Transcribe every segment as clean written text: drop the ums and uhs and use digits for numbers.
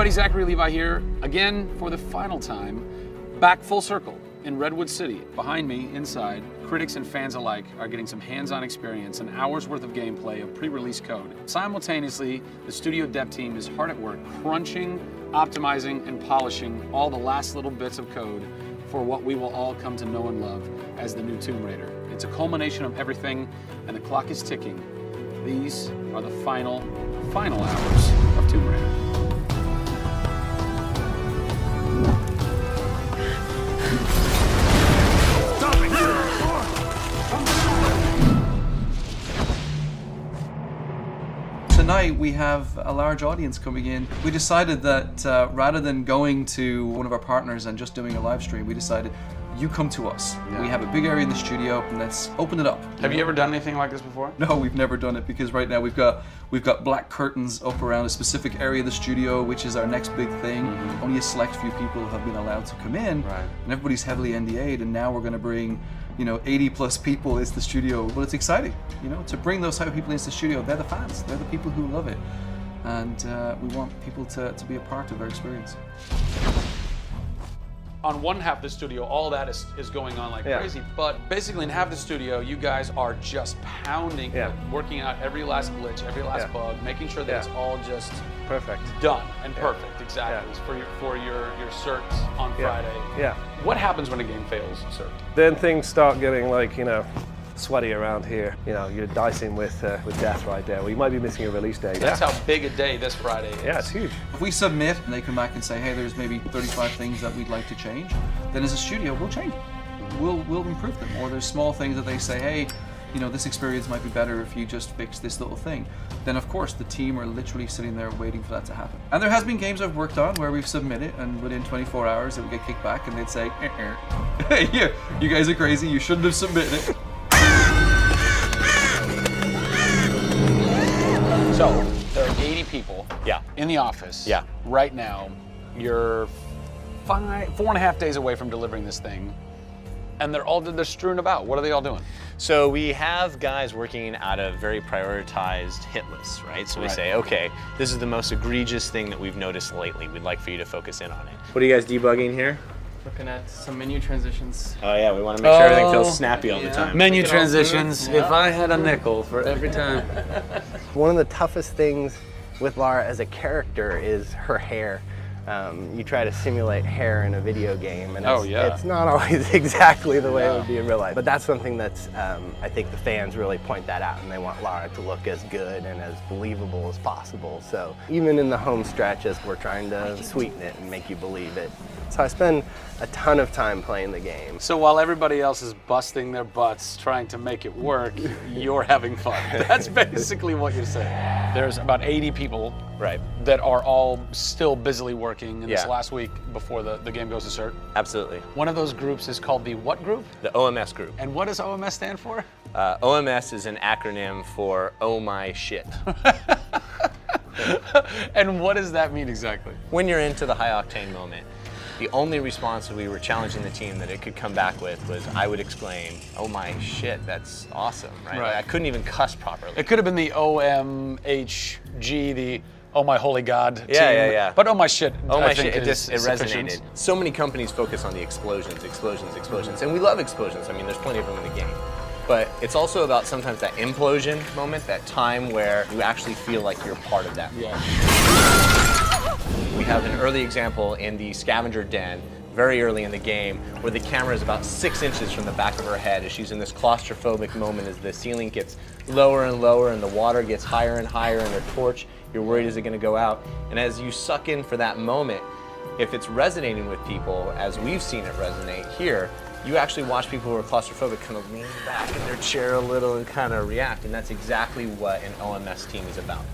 everybody, Zachary Levi here, again for the final time, back full circle in Redwood City. Behind me, inside, critics and fans alike are getting some hands-on experience, an hour's worth of gameplay of pre-release code. Simultaneously, the studio dev team is hard at work crunching, optimizing, and polishing all the last little bits of code for what we will all come to know and love as the new Tomb Raider. It's a culmination of everything, and the clock is ticking. These are the final hours of Tomb Raider. Tonight we have a large audience coming in. We decided that rather than going to one of our partners and just doing a live stream, we decided you come to us. Yeah. We have a big area in the studio, and let's open it up. Have you ever done anything like this before? No, we've never done it, because right now we've got black curtains up around a specific area of the studio, which is our next big thing. Mm-hmm. Only a select few people have been allowed to come in, right. And everybody's heavily NDA'd, and now we're going to bring 80 plus people into the studio. But it's exciting, to bring those type of people into the studio. They're the fans, they're the people who love it, and we want people to be a part of their experience. On one half of the studio, all that is going on like crazy, but basically in half the studio, you guys are just pounding, working out every last glitch, every last bug, making sure that it's all just perfect, done and perfect, exactly, for your certs on Friday. Yeah. What happens when a game fails, cert? Then things start getting sweaty around here. You're dicing with death right there. We might be missing a release date. That's how big a day this Friday is. Yeah, it's huge. If we submit and they come back and say, hey, there's maybe 35 things that we'd like to change, then as a studio, we'll change them. We'll improve them. Or there's small things that they say, hey, this experience might be better if you just fix this little thing. Then of course the team are literally sitting there waiting for that to happen. And there has been games I've worked on where we've submitted and within 24 hours it would get kicked back and they'd say, hey, you guys are crazy, you shouldn't have submitted it. So, there are 80 people in the office right now. You're 4.5 days away from delivering this thing, and they're strewn about. What are they all doing? So we have guys working out of very prioritized hit lists, right? So we say, okay, this is the most egregious thing that we've noticed lately. We'd like for you to focus in on it. What are you guys debugging here? Looking at some menu transitions. Oh yeah, we want to make sure everything feels snappy all the time. Menu transitions, if I had a nickel for every time. One of the toughest things with Lara as a character is her hair. You try to simulate hair in a video game, and it's not always exactly the way it would be in real life. But that's something that's, I think the fans really point that out, and they want Lara to look as good and as believable as possible. So even in the home stretches, we're trying to sweeten it and make you believe it. So I spend a ton of time playing the game. So while everybody else is busting their butts trying to make it work, you're having fun. That's basically what you're saying. There's about 80 people that are all still busily working in this last week before the game goes to cert. Absolutely. One of those groups is called the what group? The OMS group. And what does OMS stand for? OMS is an acronym for Oh My Shit. And what does that mean exactly? When you're into the high octane moment, the only response that we were challenging the team that it could come back with was, I would exclaim, oh my shit, that's awesome, right? Like, I couldn't even cuss properly. It could have been the OMHG, the oh my holy God team. Yeah. But oh my shit, oh my shit, it resonated. So many companies focus on the explosions, and we love explosions. I mean, there's plenty of them in the game. But it's also about sometimes that implosion moment, that time where you actually feel like you're part of that. We have an early example in the scavenger den, very early in the game, where the camera is about 6 inches from the back of her head as she's in this claustrophobic moment as the ceiling gets lower and lower and the water gets higher and higher and her torch, you're worried, is it going to go out? And as you suck in for that moment, if it's resonating with people, as we've seen it resonate here, you actually watch people who are claustrophobic kind of lean back in their chair a little and kind of react, and that's exactly what an OMS team is about.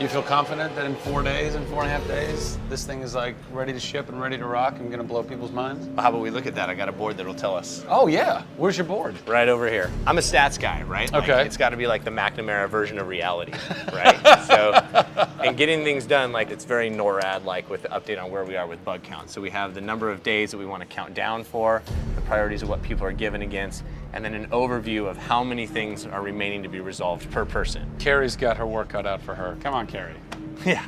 You feel confident that in 4 days, in 4.5 days, this thing is like ready to ship and ready to rock and gonna blow people's minds? How about we look at that? I got a board that'll tell us. Oh yeah, where's your board? Right over here. I'm a stats guy, right? Okay. Like, it's gotta be like the McNamara version of reality, right? So, and getting things done, like it's very NORAD-like with the update on where we are with bug count. So we have the number of days that we want to count down for, the priorities of what people are given against, and then an overview of how many things are remaining to be resolved per person. Carrie's got her work cut out for her. Come on, Carrie. Yeah.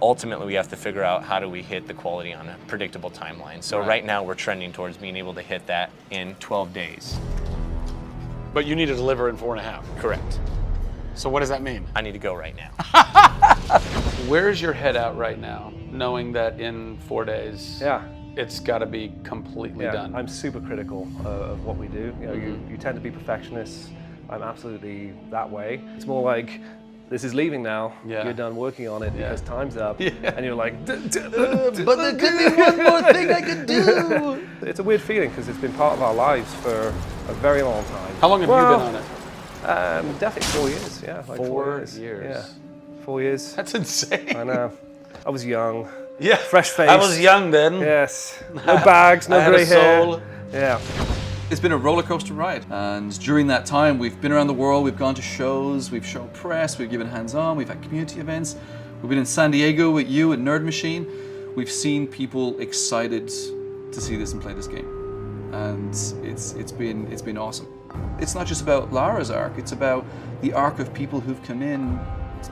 Ultimately, we have to figure out how do we hit the quality on a predictable timeline. So right now we're trending towards being able to hit that in 12 days. But you need to deliver in 4.5. Correct. So what does that mean? I need to go right now. Where's your head at right now, knowing that in 4 days, Yeah. it's got to be completely done? I'm super critical of what we do. You know, you tend to be perfectionists. I'm absolutely that way. It's more like, this is leaving now. Yeah. You're done working on it because time's up. Yeah. And you're like, But there could be one more thing I could do. It's a weird feeling because it's been part of our lives for a very long time. How long have you been on it? Definitely 4 years, yeah. Like 4 years. years. Yeah, 4 years. That's insane. I know. I was young. Yeah. Fresh face. I was young then. Yes. No bags, no I had grey a hair. soul. Yeah. It's been a roller coaster ride, and during that time we've been around the world, we've gone to shows, we've shown press, we've given hands-on, we've had community events, we've been in San Diego with you at Nerd Machine. We've seen people excited to see this and play this game, and it's been awesome. It's not just about Lara's arc, it's about the arc of people who've come in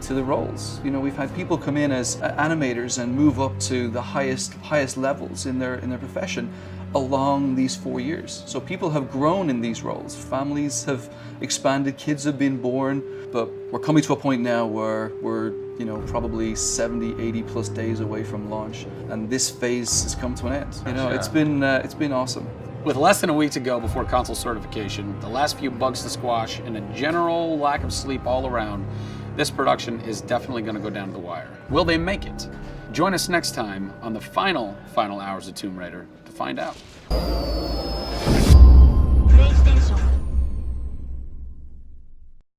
to the roles. You know, we've had people come in as animators and move up to the highest levels in their profession along these 4 years. So people have grown in these roles, families have expanded, kids have been born, but we're coming to a point now where we're, you know, probably 70, 80 plus days away from launch, and this phase has come to an end. You know, it's been awesome. With less than a week to go before console certification, the last few bugs to squash, and a general lack of sleep all around, this production is definitely going to go down to the wire. Will they make it? Join us next time on the final hours of Tomb Raider to find out.